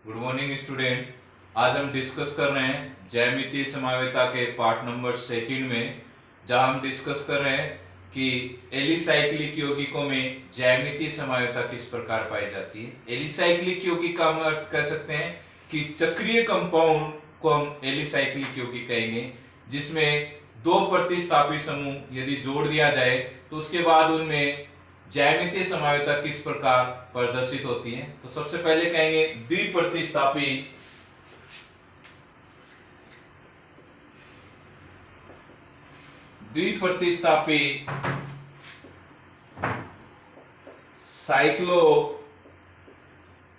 Good morning student. आज हम discuss कर रहे हैं ज्यामितीय समावेता के पार्ट नंबर सेकंड में, जहां हम डिस्कस कर रहे हैं कि एलिसाइक्लिक यौगिकों में ज्यामितीय समावेता किस प्रकार पाई जाती है। एलिसाइक्लिक यौगिक का हम अर्थ कर सकते हैं कि चक्रीय कंपाउंड को हम एलिसाइक्लिक यौगिक कहेंगे, जिसमें दो प्रतिस्थापी समूह यदि जोड़ दिया जाए तो उसके बाद उनमें ज्यामितीय समावेता किस प्रकार प्रदर्शित होती है। तो सबसे पहले कहेंगे द्विप्रतिस्थापी द्विप्रतिस्थापी साइक्लो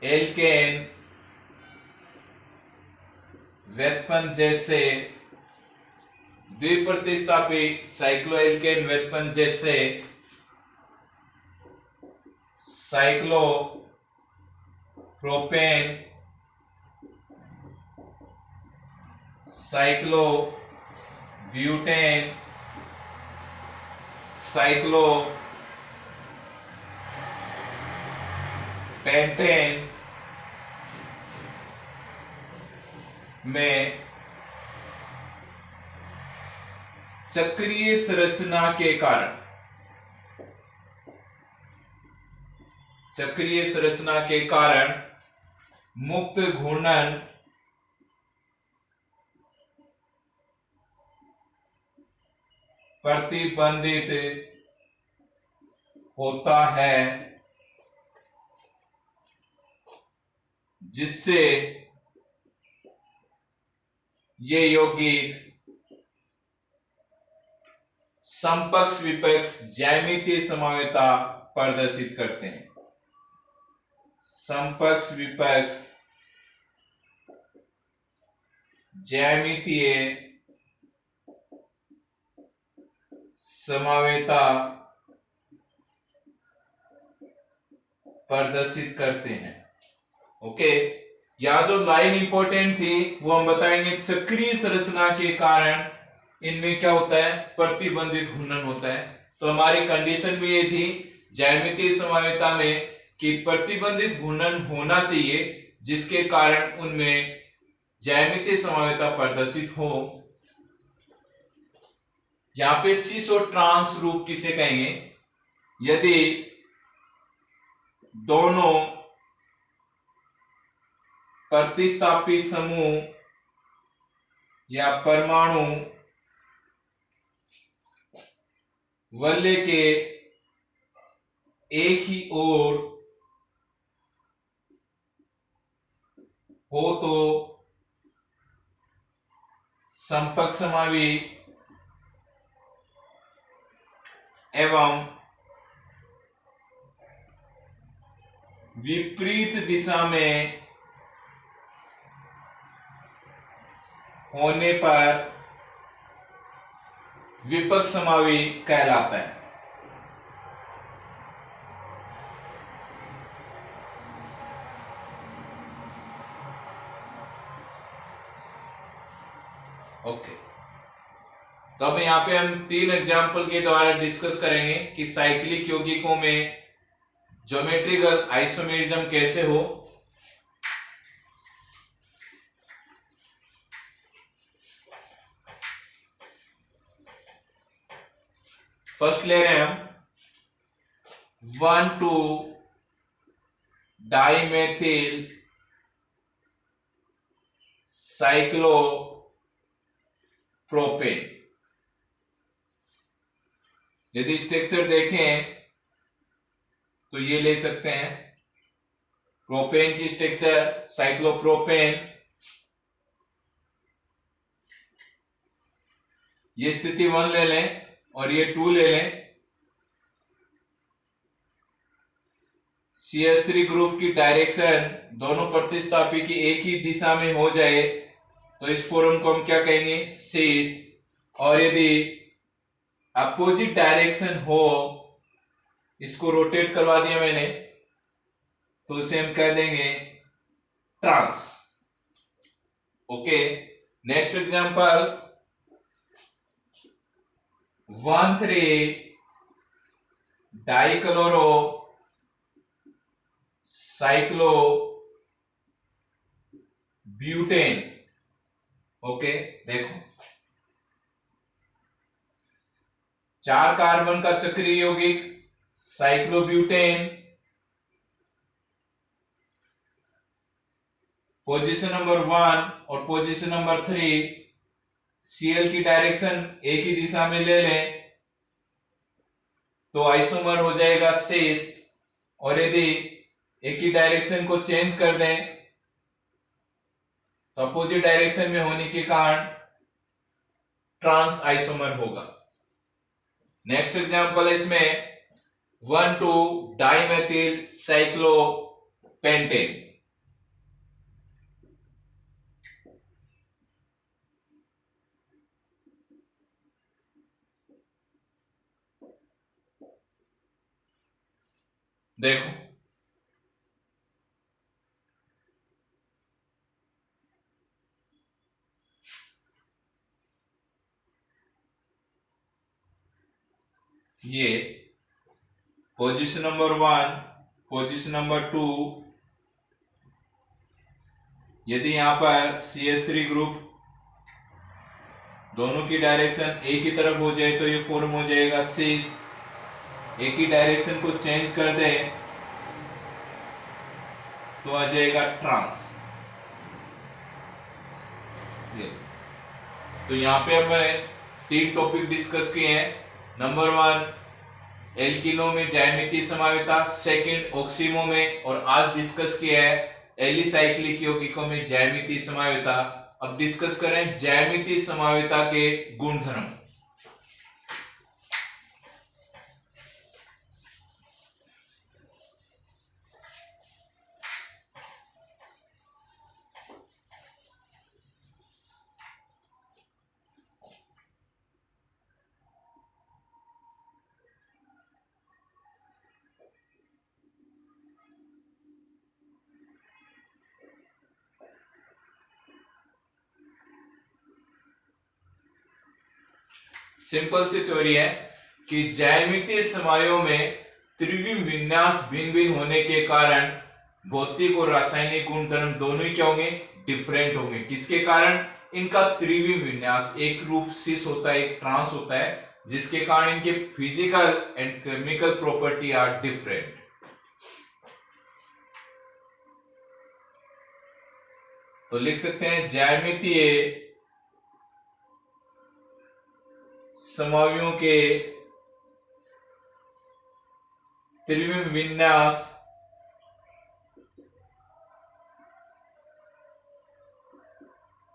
एल्केन व्युत्पन्न जैसे द्विप्रतिस्थापी साइक्लो एल्केन व्युत्पन्न जैसे cyclo propane, cyclo butane, cyclo pentane में चक्रीय संरचना के कारण मुक्त घूर्णन प्रतिबंधित होता है, जिससे ये यौगिक समपक्ष विपक्ष ज्यामितीय समावेता प्रदर्शित करते हैं। समपक्ष विपक्ष ज्यामितीय समावेता प्रदर्शित करते हैं। ओके, यहां जो लाइन इंपॉर्टेंट थी वो हम बताएंगे। चक्रीय संरचना के कारण इनमें क्या होता है, प्रतिबंधित घूर्णन होता है। तो हमारी कंडीशन भी ये थी ज्यामितीय समावेता में कि प्रतिबंधित घूर्णन होना चाहिए, जिसके कारण उनमें ज्यामितीय समावेता प्रदर्शित हो। यहां पे सिस और ट्रांस रूप किसे कहेंगे, यदि दोनों प्रतिस्थापी समूह या परमाणु वलय के एक ही ओर हो तो समपक्षमावी एवं विपरीत दिशा में होने पर विपक्षमावी कहलाता है। ओके, तो अब यहाँ पे हम 3 एग्जाम्पल के द्वारा डिस्कस करेंगे कि साइक्लिक यौगिकों में ज्योमेट्रिकल आइसोमेरिज्म कैसे हो। फर्स्ट ले रहे हैं हम 1,2 डाइमेथिल साइक्लोप्रोपेन। यदि स्ट्रक्चर देखें तो ये ले सकते हैं प्रोपेन की स्ट्रक्चर, साइक्लोप्रोपेन। ये स्थिति 1 ले लें और ये 2 ले लें। CH3 ग्रुप की डायरेक्शन दोनों प्रतिस्थापी की एक ही दिशा में हो जाए तो इस फॉर्म को हम क्या कहेंगे, सिस। और यदि अपोजिट डायरेक्शन हो, इसको रोटेट करवा दिया मैंने, तो उसे हम कह देंगे trans. Okay, next example 1,3 dichloro cyclo butane. Okay, देखो 4 कार्बन का चक्रीय यौगिक साइक्लोब्यूटेन, पोजीशन नंबर 1 और पोजीशन नंबर 3 Cl की डायरेक्शन एक ही दिशा में ले लें तो आइसोमर हो जाएगा सिस, और यदि एक ही डायरेक्शन को चेंज कर दें तो अपोजिट डायरेक्शन में होने के कारण ट्रांस आइसोमर होगा। नेक्स्ट एग्जांपल है इसमें 1,2 डाइमेथिल साइक्लोपेंटेन। देखो ये पोजीशन नंबर 1, पोजीशन नंबर 2, यदि यहां पर CH3 ग्रुप दोनों की डायरेक्शन एक ही तरफ हो जाए तो ये फॉर्म हो जाएगा सिस। एक ही डायरेक्शन को चेंज कर दें तो आ जाएगा ट्रांस। तो यहाँ पे हमने 3 टॉपिक डिस्कस किए हैं। नंबर 1 एल्किनो में ज्यामितीय समावेता, सेकंड ऑक्सीमो में, और आज डिस्कस किया है एलिसाइक्लिक यौगिकों में ज्यामितीय समावेता। अब डिस्कस करें ज्यामितीय समावेता के गुणधर्म। सिंपल सी थ्योरी है कि ज्यामितीय समायों में त्रिविम विन्यास भिन्न भिन्न होने के कारण भौतिक और रासायनिक गुणधर्म दोनों ही क्या होंगे, डिफरेंट होंगे। किसके कारण? इनका त्रिविम विन्यास, एक रूप सिस होता है, एक ट्रांस होता है, जिसके कारण इनके physical and chemical property are different. तो लिख सकते हैं ज्यामितीय समावियों के त्रिविम विन्यास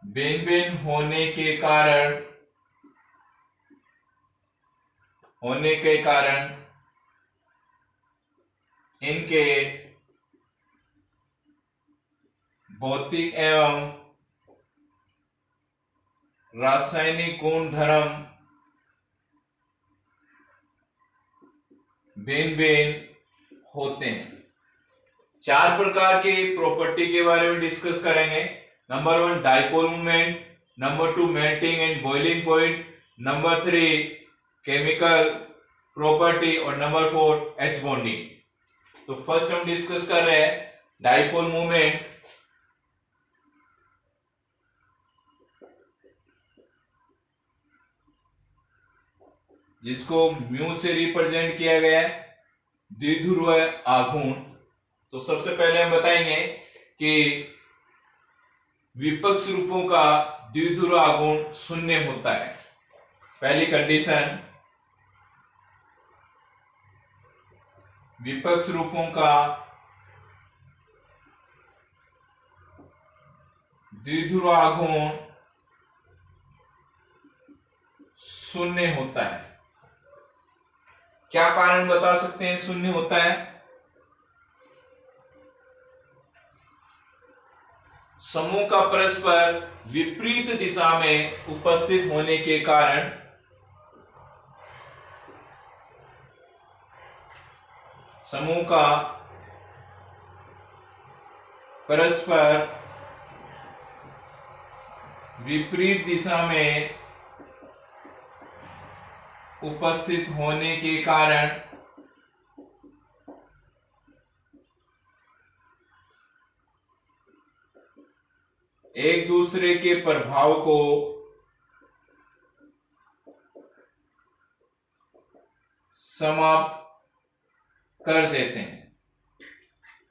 भिन्न भिन्न होने के कारण इनके भौतिक एवं रासायनिक गुणधर्म भिन्न भिन्न होते हैं। 4 प्रकार की प्रॉपर्टी के बारे में डिस्कस करेंगे। Number 1 dipole moment, number 2 melting and boiling point, number 3 chemical property, और नंबर 4 एच बॉन्डिंग। तो फर्स्ट हम डिस्कस कर रहे हैं डाइपोल मोमेंट। जिसको म्यू से रिप्रेजेंट किया गया है, द्विध्रुव आघूर्ण। तो सबसे पहले हम बताएंगे कि विपक्ष रूपों का द्विध्रुव आघूर्ण शून्य होता है। पहली कंडीशन, विपक्ष रूपों का द्विध्रुव आघूर्ण शून्य होता है। क्या कारण बता सकते हैं शून्य होता है? समूह का परस्पर विपरीत दिशा में उपस्थित होने के कारण समूह का परस्पर विपरीत दिशा में उपस्थित होने के कारण एक दूसरे के प्रभाव को समाप्त कर देते हैं।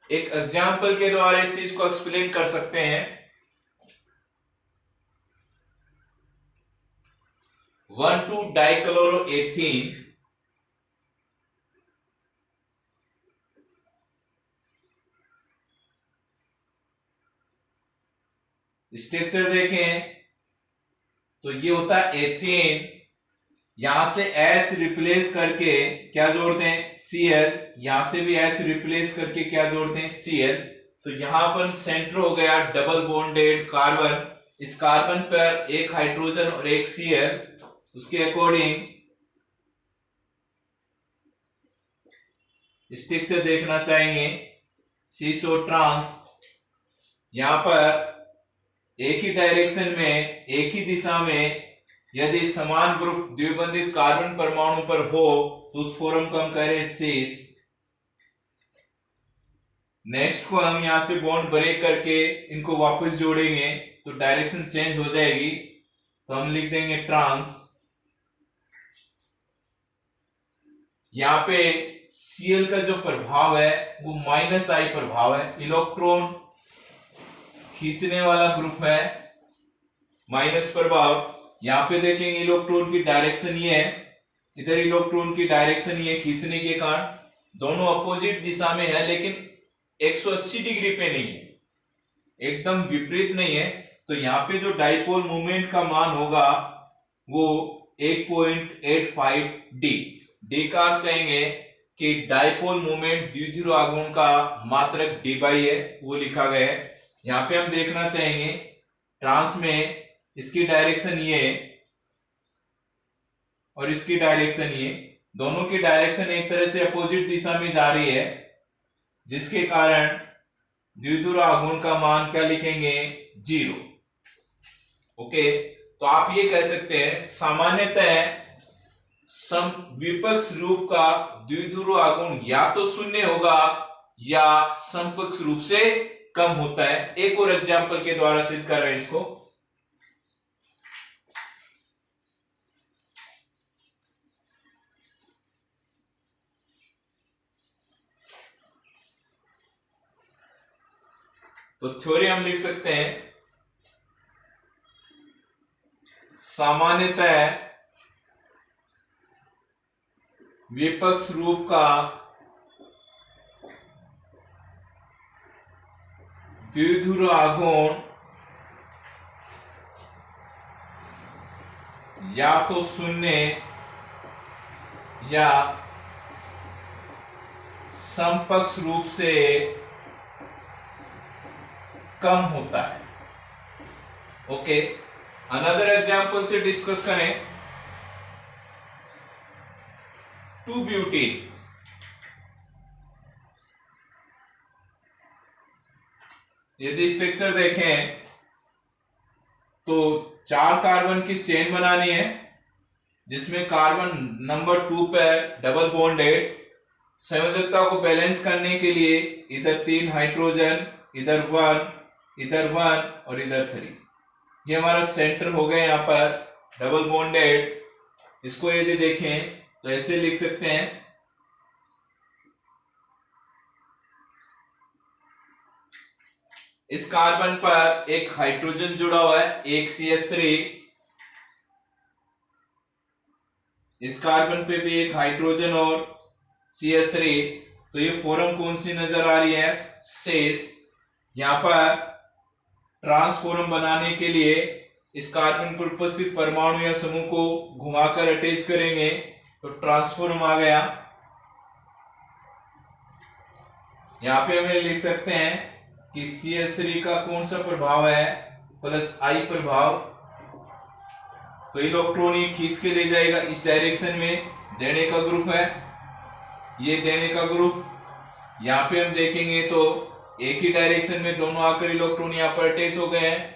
एक एग्जाम्पल के द्वारा इस चीज को एक्सप्लेन कर सकते हैं। 1,2-डाइक्लोरोएथेन स्ट्रक्चर देखें तो ये होता है एथेन, यहां से H रिप्लेस करके क्या जोड़ते हैं Cl, यहां से भी H रिप्लेस करके क्या जोड़ते हैं Cl। तो यहां पर सेंटर हो गया डबल बॉन्डेड कार्बन, इस कार्बन पर एक हाइड्रोजन और एक Cl, उसके अकॉर्डिंग स्ट्रक्चर देखना चाहेंगे। सीसो ट्रांस, यहां पर एक ही डायरेक्शन में एक ही दिशा में यदि समान ग्रुप द्विबंधित कार्बन परमाणु पर हो तो उस फॉर्म को हम कह रहे हैं सीस। नेक्स्ट को हम यहां से बॉन्ड ब्रेक करके इनको वापस जोड़ेंगे तो डायरेक्शन चेंज हो जाएगी, तो हम लिख देंगे ट्रांस। यहां पे Cl का जो प्रभाव है वो -I प्रभाव है, इलेक्ट्रॉन खींचने वाला ग्रुप है, माइनस प्रभाव। यहां पे देखेंगे इलेक्ट्रॉन की डायरेक्शन ये है, इधर इलेक्ट्रॉन की डायरेक्शन ये खींचने के कारण दोनों अपोजिट दिशा में है, लेकिन 180 डिग्री पे नहीं है, एकदम विपरीत नहीं है। तो यहाँ पे जो डाइपोल मोमेंट का मान होगा वो 1.85 डी का अर्थ कहेंगे कि डाइपोल मोमेंट द्विध्रुव आघूर्ण का मात्रक डी बाई है, वो लिखा गया है। यहाँ पे हम देखना चाहेंगे ट्रांस में इसकी डायरेक्शन ये और इसकी डायरेक्शन ये, दोनों की डायरेक्शन एक तरह से अपोजिट दिशा में जा रही है, जिसके कारण द्विध्रुव आघूर्ण का मान क्या लिखेंगे 0। ओके, तो आप ये कह सकते हैं सामान्यतः विपक्ष रूप का द्विध्रुव आघूर्ण या तो शून्य होगा या समकक्ष रूप से कम होता है। एक और एग्जांपल के द्वारा सिद्ध कर रहे हैं इसको। तो थ्योरी हम लिख सकते हैं सामान्यतः विपक्ष रूप का द्विध्रुव आघूर्ण या तो शून्य या समकक्ष रूप से कम होता है। ओके, अनदर एग्जांपल से डिस्कस करें। 2-ब्यूटेन, यदि स्ट्रक्चर देखें तो 4 कार्बन की चेन बनानी है, जिसमें कार्बन नंबर 2 पर डबल बॉन्डेड, संयोजकता को बैलेंस करने के लिए इधर 3 हाइड्रोजन, इधर 1, इधर 1 और इधर 3। ये हमारा सेंटर हो गया यहाँ पर डबल बॉन्डेड। इसको यदि देखें तो ऐसे लिख सकते हैं, इस कार्बन पर एक हाइड्रोजन जुड़ा हुआ है, एक CH3, इस कार्बन पे भी एक हाइड्रोजन और CH3। तो ये फॉर्म कौन सी नजर आ रही है सेस। यहां पर ट्रांसफॉर्म बनाने के लिए इस कार्बन पर उपस्थित परमाणु या समूह को घुमाकर अटैच करेंगे तो ट्रांसफॉर्म आ गया। यहां पे हमें लिख सकते हैं कि CH3 का कौन सा प्रभाव है +I प्रभाव, तो इलेक्ट्रॉन ये खींच के ले जाएगा इस डायरेक्शन में, देने का ग्रुप है, ये देने का ग्रुप। यहाँ पे हम देखेंगे तो एक ही डायरेक्शन में दोनों आकर इलेक्ट्रॉन यहाँ पर अटैच हो गए हैं,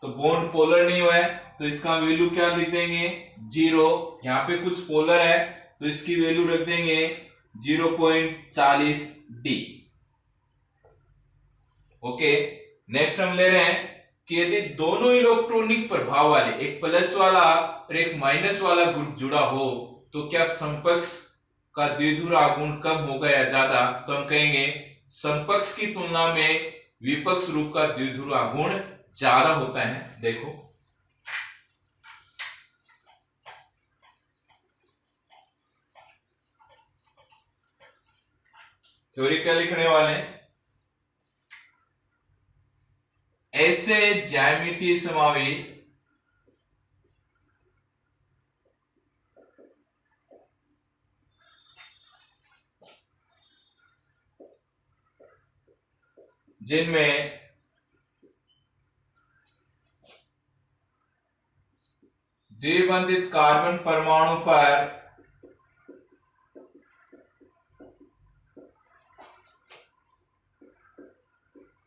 तो बॉन्ड पोलर नहीं हुआ है, तो इसका वैल्यू क्या लिख देंगे 0। यहाँ पे कुछ पोलर है तो इसकी वैल्यू रख देंगे 0.40 डी। ओके, नेक्स्ट हम ले रहे हैं कि यदि दोनों इलेक्ट्रॉनिक प्रभाव वाले, एक प्लस वाला और एक माइनस वाला ग्रुप जुड़ा हो, तो क्या समकक्ष का द्विध्रुव आघूर्ण कम होगा या ज्यादा? तो हम कहेंगे समकक्ष की तुलना में विपक्ष रूप का द्विध्रुव आघूर्ण ज्यादा होता है। देखो थ्योरी क्या लिखने वाले हैं, ऐसे ज्यामितीय समावी जिनमें द्विबंधित कार्बन परमाणु पर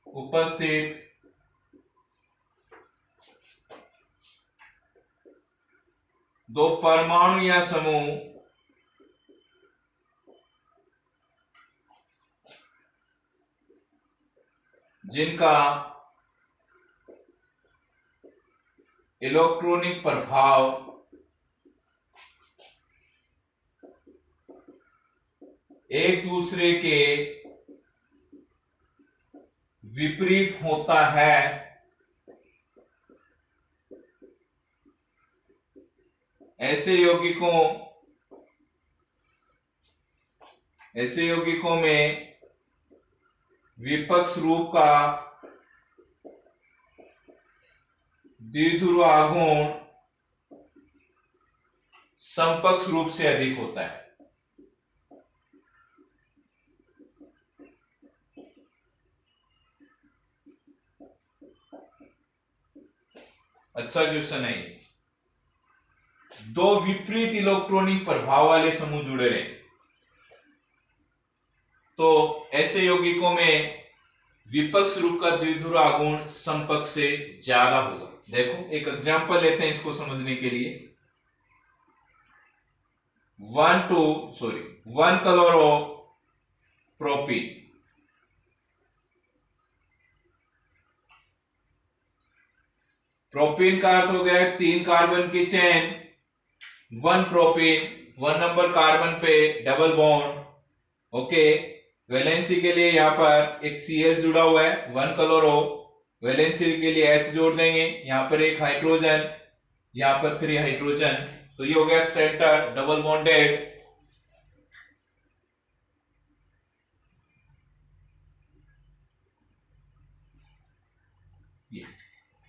उपस्थित दो परमाणु या समूह जिनका इलेक्ट्रॉनिक प्रभाव एक दूसरे के विपरीत होता है, ऐसे यौगिकों में विपक्ष रूप का द्विध्रुव आघूर्ण समपक्ष रूप से अधिक होता है। अच्छा क्वेश्चन है, दो विपरीत इलेक्ट्रॉनिक प्रभाव वाले समूह जुड़े रहे तो ऐसे यौगिकों में विपक्ष रूप का द्विध्रुव आघूर्ण समपक्ष से ज्यादा होगा। देखो एक एग्जांपल लेते हैं इसको समझने के लिए। 1 क्लोरोप्रोपीन, प्रोपीन का अर्थ हो गया 3 कार्बन की चेन, 1 प्रोपीन, 1 नंबर कार्बन पे डबल बॉन्ड। ओके, वैलेंसी के लिए यहां पर एक Cl जुड़ा हुआ है, 1 क्लोरो, वैलेंसी के लिए H जोड़ देंगे, यहां पर एक हाइड्रोजन, यहां पर 3 हाइड्रोजन, तो ये हो गया सेंटर डबल बॉन्डेड।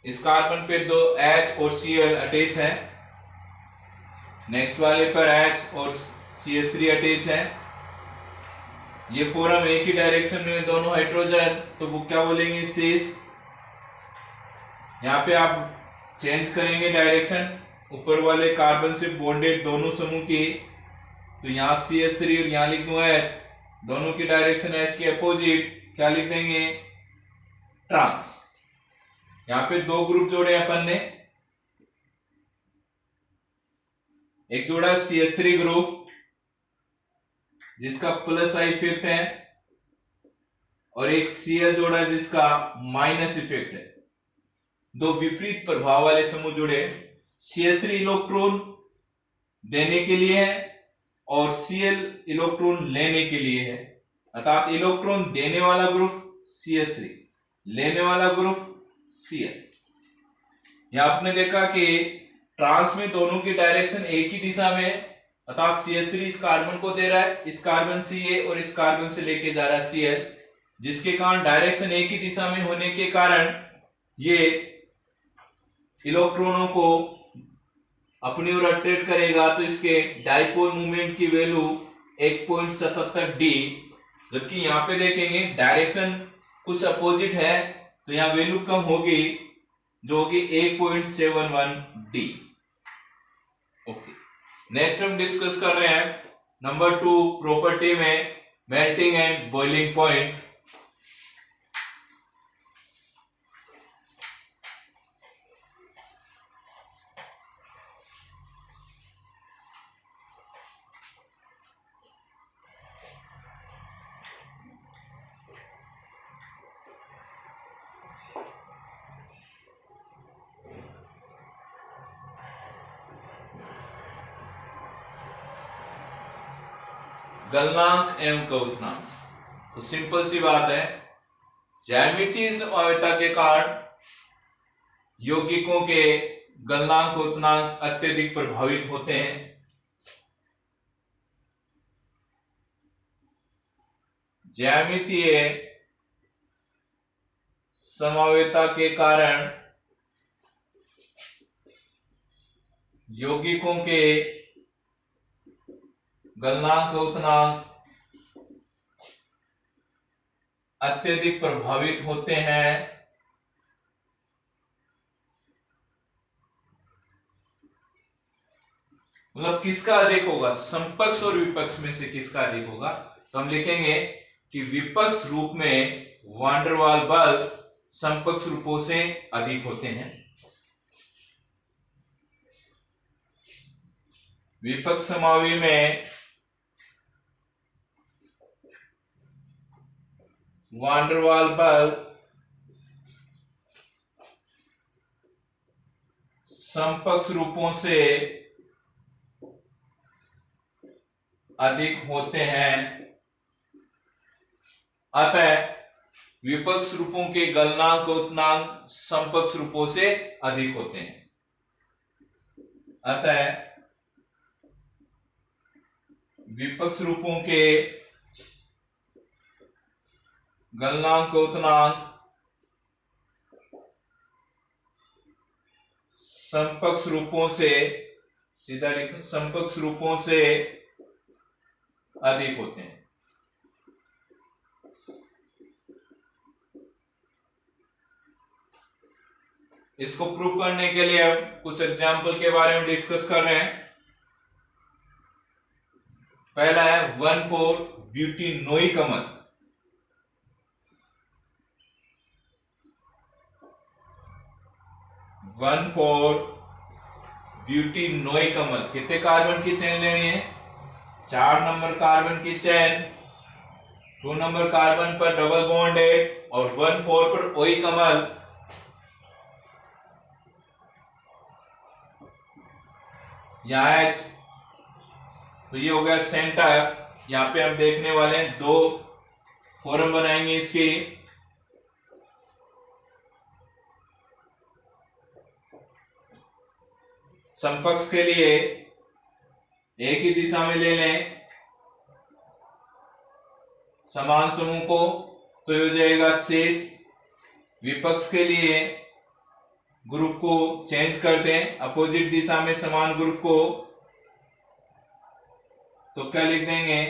इस कार्बन पे 2 H और Cl अटैच है, नेक्स्ट वाले पर H और CH3 अटैच है। ये फोरम एक ही डायरेक्शन में दोनों हाइड्रोजन, तो वो क्या बोलेंगे सिस। यहाँ पे आप चेंज करेंगे डायरेक्शन, ऊपर वाले कार्बन से बॉन्डेड दोनों समूह की, तो यहाँ CH3 और यहाँ लिख दूं H, दोनों की डायरेक्शन H के अपोजिट, क्या लिख देंगे ट्रांस। यहाँ पे 2 ग्रुप जोड़े अपन ने, एक जोड़ा CH3 ग्रुप जिसका प्लस आई इफेक्ट है, और एक Cl जोड़ा जिसका माइनस इफेक्ट है। दो विपरीत प्रभाव वाले समूह जुड़े, CH3 इलेक्ट्रॉन देने के लिए है और Cl इलेक्ट्रॉन लेने के लिए है, अर्थात इलेक्ट्रॉन देने वाला ग्रुप CH3, लेने वाला ग्रुप Cl। यहां आपने देखा कि ट्रांस में दोनों की डायरेक्शन एक ही दिशा में है, अर्थात CH3 इस कार्बन को दे रहा है, इस कार्बन से ये और इस कार्बन से लेके जा रहा है Cl, जिसके कारण डायरेक्शन एक ही दिशा में होने के कारण ये इलेक्ट्रॉनों को अपनी ओर अट्रैक्ट करेगा, तो इसके डाइपोल मूवमेंट की वैल्यू 1.77 डी, जबकि यहाँ पे देखेंगे डायरेक्शन कुछ अपोजिट है, तो यहाँ वैल्यू कम होगी जो कि 1.71 डी। ओके, नेक्स्ट हम डिस्कस कर रहे हैं नंबर 2 प्रॉपर्टी में मेल्टिंग एंड बॉइलिंग पॉइंट। गलनांक एवं क्वथनांक। तो सिंपल सी बात है, ज्यामितीय समवायता के कारण यौगिकों के गलनांक क्वथनांक अत्यधिक प्रभावित होते हैं। ज्यामितीय समवायता के कारण यौगिकों के गलनांक क्वथनांक अत्यधिक प्रभावित होते हैं। मतलब किसका अधिक होगा, समपक्ष और विपक्ष में से किसका अधिक होगा। तो हम लिखेंगे कि विपक्ष रूप में वान डेर वाल बल समपक्ष रूपों से अधिक होते हैं। विपक्ष समावी में वान डेर वाल बल समपक्ष रूपों से अधिक होते हैं। अतः विपक्ष रूपों के गलनांक क्वथनांक समपक्ष रूपों से अधिक होते हैं। अतः विपक्ष रूपों के गलनांक क्वथनांक समपक्ष रूपों से, सीधा लिख, समपक्ष रूपों से अधिक होते हैं। इसको प्रूव करने के लिए हम कुछ एग्जाम्पल के बारे में डिस्कस कर रहे हैं। पहला है 1,4 ब्यूटेनोइक अम्ल। ब्यूटेनोइक अम्ल कितने कार्बन की चेन लेनी है, 4 नंबर कार्बन की चेन, 2 नंबर कार्बन पर डबल बॉन्ड है और 1,4 पर ओइक अम्ल। यहाँ H, तो ये हो गया सेंटर। यहाँ पे हम देखने वाले हैं 2 फॉर्म बनाएंगे इसकी। समपक्ष के लिए एक ही दिशा में ले लें समान समूह को, तो ये हो जाएगा शेष। विपक्ष के लिए ग्रुप को चेंज कर दें अपोजिट दिशा में समान ग्रुप को, तो क्या लिख देंगे,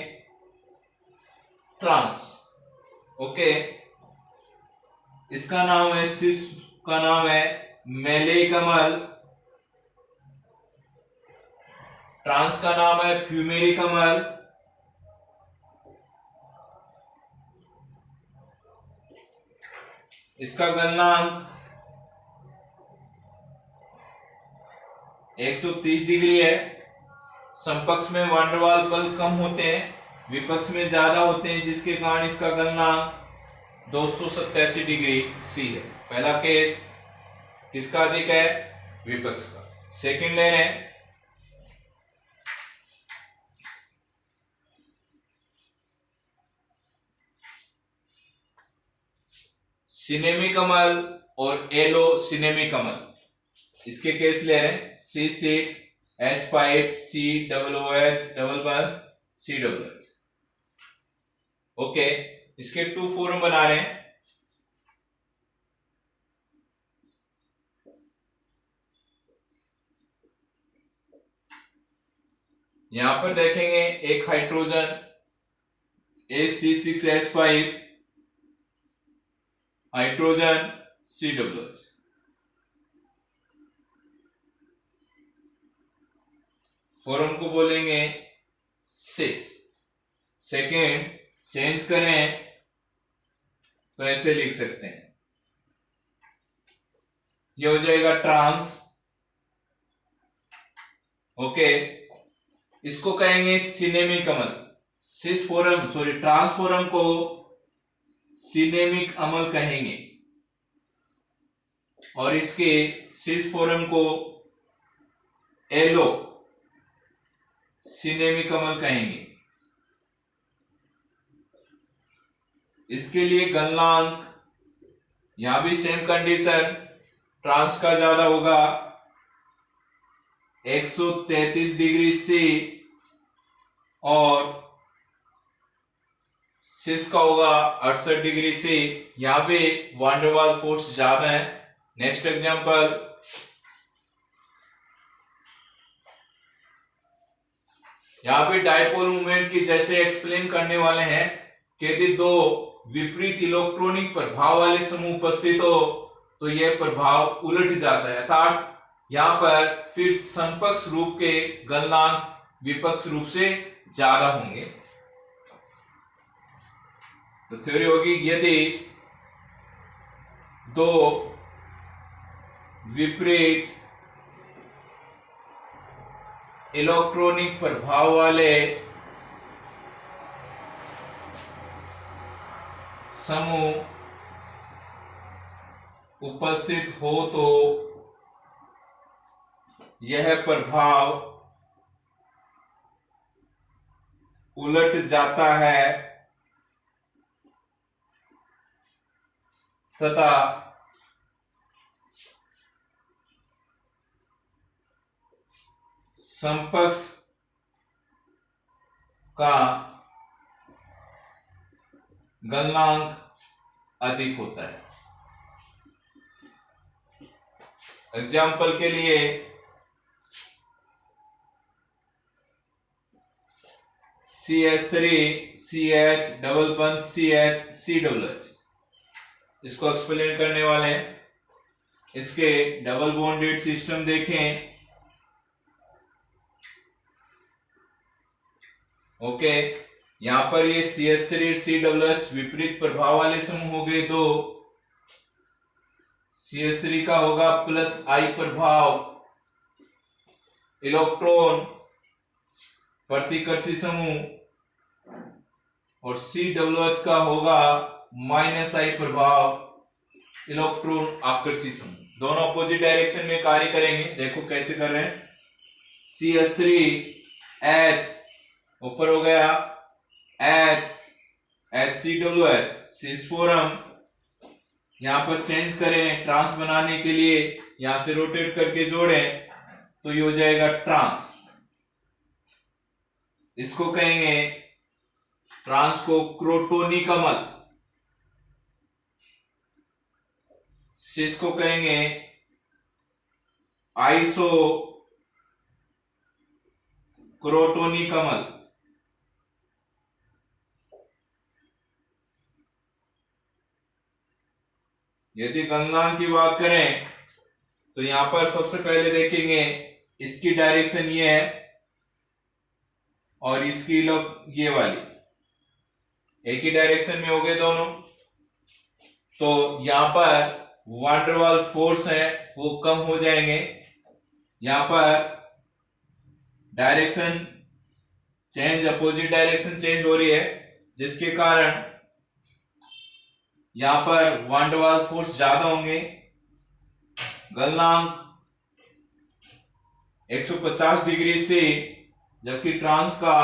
ट्रांस। ओके, इसका नाम है, सिस का नाम है मेलेइक अम्ल, ट्रांस का नाम है फ्यूमेरिक अम्ल। इसका गलनांक 130 डिग्री है। समपक्ष में वान डेर वाल बल कम होते हैं, विपक्ष में ज्यादा होते हैं, जिसके कारण इसका गलनांक 287 डिग्री सी है। पहला केस किसका अधिक है, विपक्ष का। सेकंड ले रहे हैं, सिनेमिक अम्ल और एलो सिनेमिक अम्ल। इसके केस ले रहे हैं C6H5COOH ओके, इसके 2 फॉर्म बना रहे हैं। यहां पर देखेंगे एक hydrogen AC6H5, hydrogen COOH। Form को बोलेंगे सिस। सेकेंड चेंज करें तो ऐसे लिख सकते हैं, ये हो जाएगा ट्रांस। ओके, इसको कहेंगे सिनेमिक अम्ल। सिस फॉर्म ट्रांस फॉर्म को सिनेमिक अम्ल कहेंगे और इसके सिस फॉर्म को एलो सिनेमिक अम्ल कहेंगे। इसके लिए गलनांक यहां भी सेम कंडीशन, ट्रांस का ज्यादा होगा 133 डिग्री सी और सिस का होगा 68 डिग्री सी। यहां पे वान डेर वाल्स फोर्स ज्यादा है। नेक्स्ट एग्जांपल, यहां पे डायपोल मूवमेंट की जैसे एक्सप्लेन करने वाले हैं कि यदि दो विपरीत इलेक्ट्रॉनिक प्रभाव वाले समूह उपस्थित हो तो यह प्रभाव उलट जाता है, अर्थात यहां पर फिर समकक्ष रूप के गलनांक विपक्ष रूप से ज्यादा होंगे। तो थ्योरी होगी, यदि दो विपरीत इलेक्ट्रॉनिक प्रभाव वाले समूह उपस्थित हो तो यह प्रभाव उलट जाता है तथा समकक्ष का गलनांक अधिक होता है। एग्जाम्पल के लिए CH3 CH डबल बंद CH COOH, इसको एक्सप्लेन करने वाले हैं। इसके डबल बॉन्डेड सिस्टम देखें। ओके, यहां पर ये CH3 COOH विपरीत प्रभाव वाले समूह हो गए दो। CH3 का होगा प्लस I प्रभाव इलेक्ट्रॉन प्रतिकर्षी समूह और COOH का होगा माइनस I प्रभाव इलेक्ट्रॉन आकर्षी समूह। दोनों अपोजिट डायरेक्शन में कार्य करेंगे। देखो कैसे कर रहे हैं। CH3H ऊपर हो गया HCOOH सिस्फोरम, यहां पर चेंज करें ट्रांस बनाने के लिए, यहां से रोटेट करके जोड़ें तो ये हो जाएगा ट्रांस। इसको कहेंगे ट्रांस को क्रोटोनिक अम्ल, इसको कहेंगे आइसो क्रोटोनिक अम्ल। यदि गलनांक की बात करें तो यहां पर सबसे पहले देखेंगे इसकी डायरेक्शन ये है और इसकी ये वाली, एक ही डायरेक्शन में हो गए दोनों। तो यहां पर वान डेर वाल्स फोर्स है वो कम हो जाएंगे। यहां पर direction change, opposite direction change हो रही है, जिसके कारण यहां पर वान डेर वाल्स फोर्स ज्यादा होंगे। गलनांक 150 डिग्री से, जबकि ट्रांस का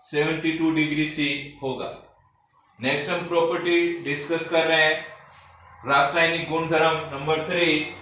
72 डिग्री से होगा। नेक्स्ट हम प्रॉपर्टी डिस्कस कर रहे हैं, रासायनिक गुणधर्म नंबर 3।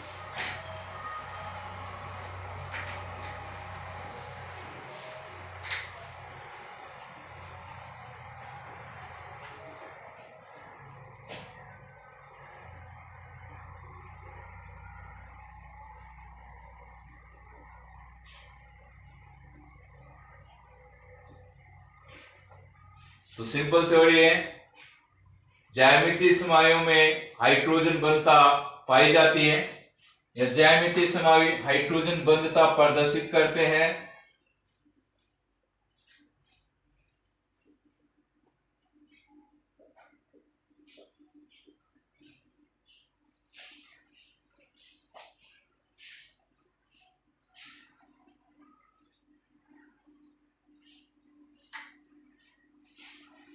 तो सिंपल थ्योरी है, ज्यामितीय समवायों में हाइड्रोजन बंधता पाई जाती है या ज्यामितीय समवाय हाइड्रोजन बंधता प्रदर्शित करते हैं।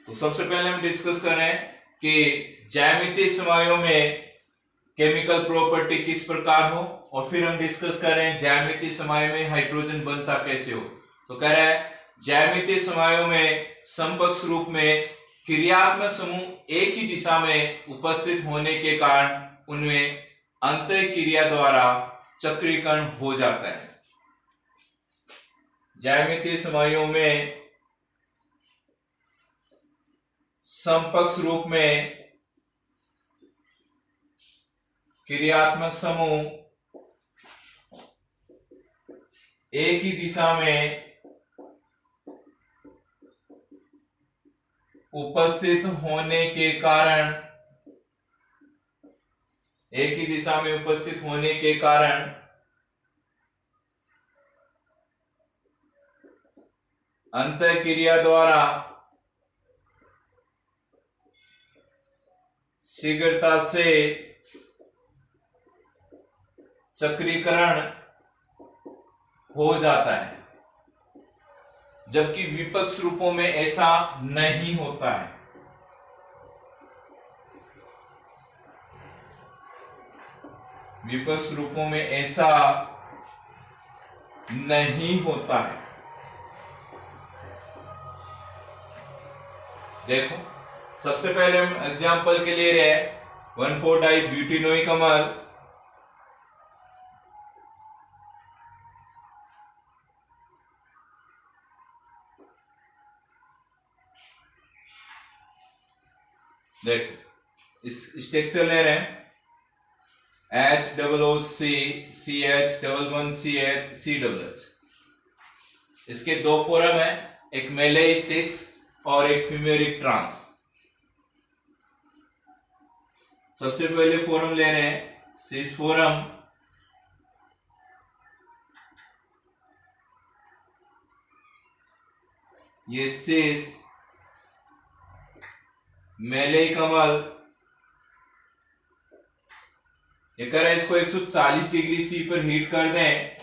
तो सबसे पहले हम डिस्कस कर रहे हैं कि ज्यामितीय समवायों में केमिकल प्रॉपर्टी किस प्रकार हो, और फिर हम डिस्कस कर रहे हैं ज्यामितीय समवाय में हाइड्रोजन बंधता कैसे हो। तो कह रहा है ज्यामितीय समवायों में समकक्ष रूप में क्रियात्मक समूह एक ही दिशा में उपस्थित होने के कारण उनमें अंतःक्रिया द्वारा चक्रीकरण हो जाता है। ज्यामितीय समवायों में समकक्ष रूप में क्रियात्मक समूह एक ही दिशा में उपस्थित होने के कारण अंतःक्रिया द्वारा शीघ्रता से चक्रीकरण हो जाता है, जबकि विपक्ष रूपों में ऐसा नहीं होता है। विपक्ष रूपों में ऐसा नहीं होता है। देखो, सबसे पहले हम एग्जाम्पल के लिए रहे 1,4-डाई ब्यूटेनोइक अम्ल। देखो, इस स्ट्रक्चर ले रहे हैं HOOC CH11CH COOH। इसके दो फॉर्म है, एक मेलेई 6 और एक फ्यूमेरिक ट्रांस। सबसे पहले फॉर्म ले रहे हैं सिस फॉर्म। ये सिस मेलेइक अम्ल, ये कह रहा है इसको 140 डिग्री सी पर हीट कर दें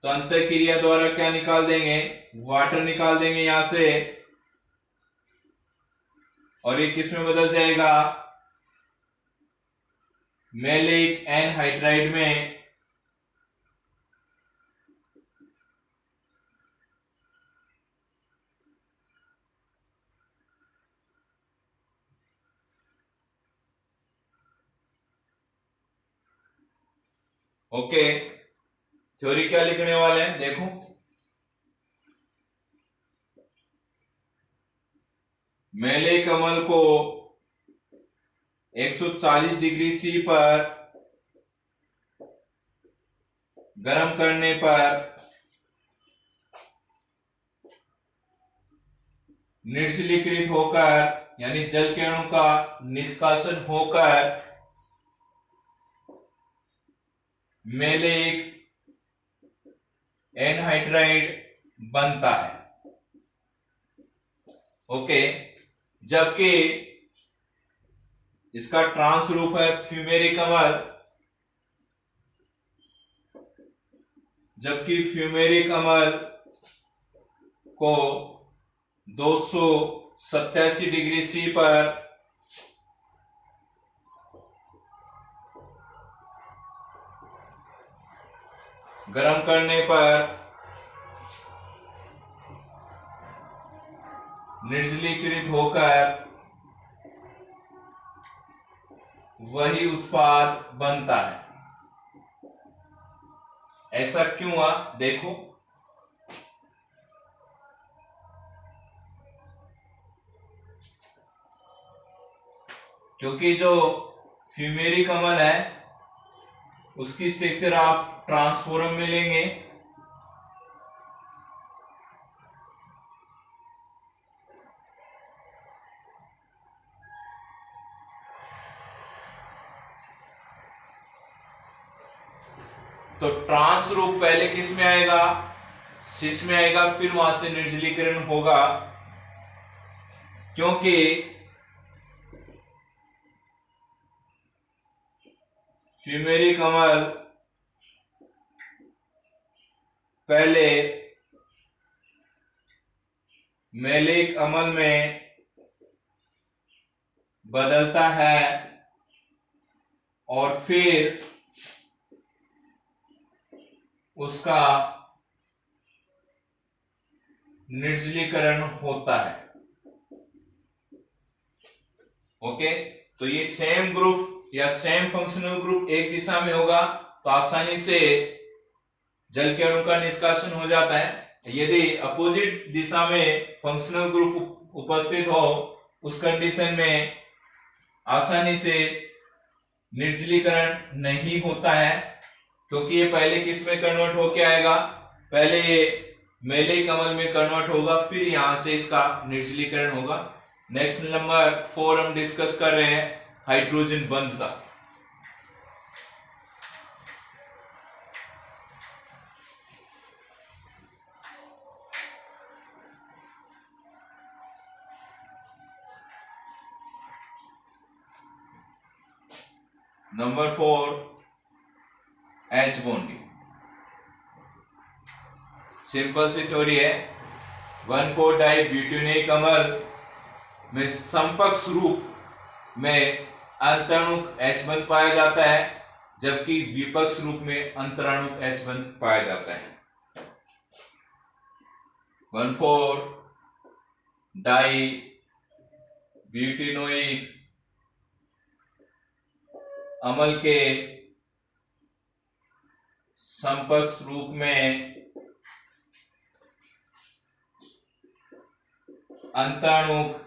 तो अंतःक्रिया द्वारा क्या निकाल देंगे, वाटर निकाल देंगे यहां से, और ये किस में बदल जाएगा, मेलेइक एनहाइड्राइड में। ओके, थ्योरी क्या लिखने वाले हैं, देखो मेलेइक अम्ल को 140 डिग्री सी पर गर्म करने पर निर्जलीकृत होकर, यानी जल के अणु का निष्कासन होकर मेलेइक एनहाइड्राइड बनता है। ओके, जबकि इसका ट्रांस रूप है फ्यूमेरिक अम्ल, जबकि फ्यूमेरिक अम्ल को 287 डिग्री सी पर गर्म करने पर निर्जलीकृत होकर वही उत्पाद बनता है। ऐसा क्यों हुआ, देखो क्योंकि जो फ्यूमेरिक अम्ल है उसकी स्ट्रक्चर आप ट्रांसफॉर्म में लेंगे, तो ट्रांस रूप पहले किस में आएगा, सिस में आएगा, फिर वहां से निर्जलीकरण होगा, क्योंकि फ्यूमेरिक अम्ल पहले मेलेइक अम्ल में बदलता है और फिर उसका निर्जलीकरण होता है। ओके, तो ये सेम ग्रुप या सेम फंक्शनल ग्रुप एक दिशा में होगा तो आसानी से जल के अणु का निष्कासन हो जाता है। यदि अपोजिट दिशा में फंक्शनल ग्रुप उपस्थित हो उस कंडीशन में आसानी से निर्जलीकरण नहीं होता है, क्योंकि ये पहले किस में कन्वर्ट होके आएगा, पहले ये मेलिक अम्ल में कन्वर्ट होगा, फिर यहां से इसका निर्जलीकरण होगा। नेक्स्ट नंबर 4 हम डिस्कस कर रहे हैं हाइड्रोजन बंधता। Number 4 H bonding. सिंपल सी थ्योरी है, 1,4 डाई ब्यूटेनिक अम्ल में समकक्ष रूप में अंतराणुक H पाया जाता है, जबकि विपक्ष रूप में अंतराणुक H पाया जाता है। 1,4 डाई ब्यूटेनोइक अम्ल के समकक्ष रूप में अंतराणुक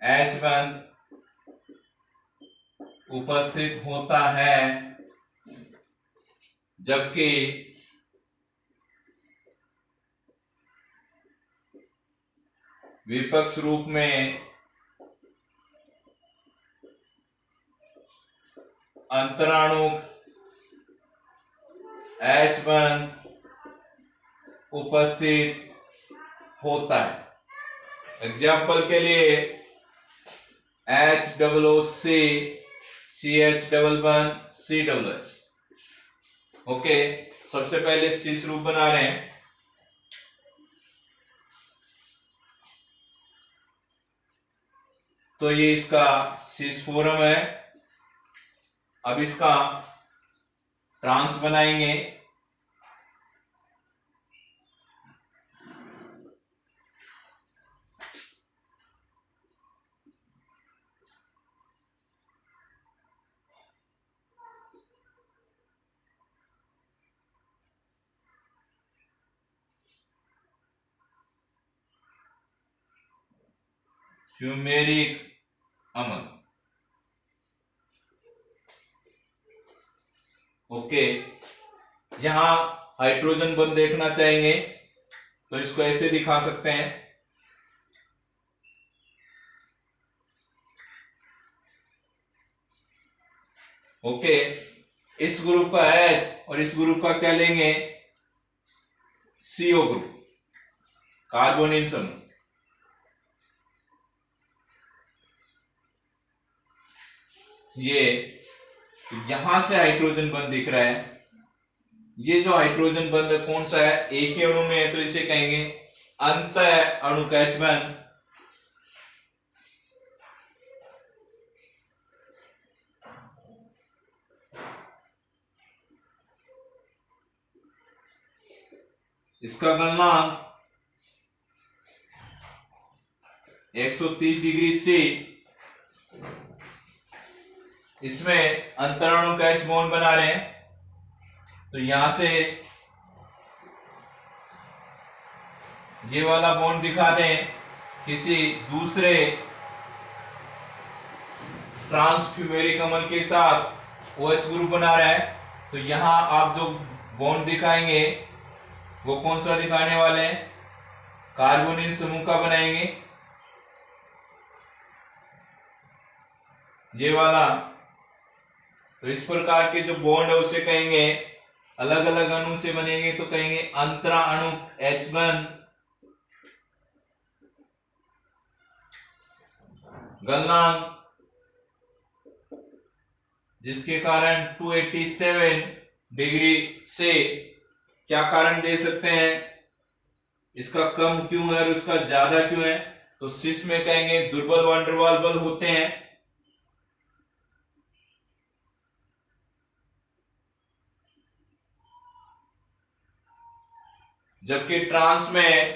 H उपस्थित होता है, जबकि विपक्ष रूप में अंतराणुक H उपस्थित होता है। एग्जाम्पल के लिए HOOC CH11CH। ओके, सबसे पहले सिस रूप बना रहे हैं। तो ये इसका सिस फॉर्म है। अब इसका ट्रांस बनाएंगे। फ्यूमेरिक अम्ल। ओके, यहां हाइड्रोजन बंध देखना चाहेंगे तो इसको ऐसे दिखा सकते हैं। ओके, इस ग्रुप का H और इस ग्रुप का क्या लेंगे, CO ग्रुप, कार्बोनिल समूह। ये तो यहां से हाइड्रोजन बंध दिख रहा है। ये जो हाइड्रोजन बंध कौन सा है, एक ही अणु में है, तो इसे कहेंगे अंत अणु का H। इसका गलनांक 130 डिग्री C। इसमें अंतराणु का H बॉन्ड बना रहे हैं, तो यहां से ये वाला बॉन्ड दिखा दें किसी दूसरे ट्रांसफ्यूमेरिक अम्ल के साथ OH ग्रुप बना रहा है, तो यहां आप जो बॉन्ड दिखाएंगे वो कौन सा दिखाने वाले हैं, कार्बोनिल समूह का बनाएंगे, ये वाला। तो इस प्रकार के जो बॉन्ड है उसे कहेंगे, अलग अलग अणु से बनेंगे तो कहेंगे अंतरा अणु H। गलनांक जिसके कारण 287 डिग्री से, क्या कारण दे सकते हैं, इसका कम क्यों है और उसका ज्यादा क्यों है, तो सिस में कहेंगे दुर्बल वान डेर वाल्स बल होते हैं, जबकि ट्रांस में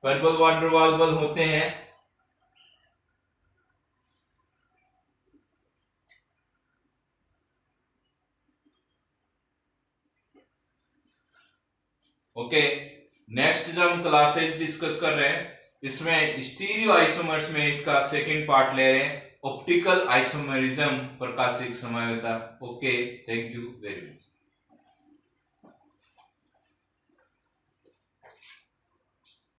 प्रबल वान डेर वाल्स बल होते हैं। ओके, नेक्स्ट जो हम क्लासेज डिस्कस कर रहे हैं इसमें स्टीरियो आइसोमर्स में इसका सेकंड पार्ट ले रहे हैं, ऑप्टिकल आइसोमरिज्म, प्रकाशिक समवेता। Okay, thank you very much.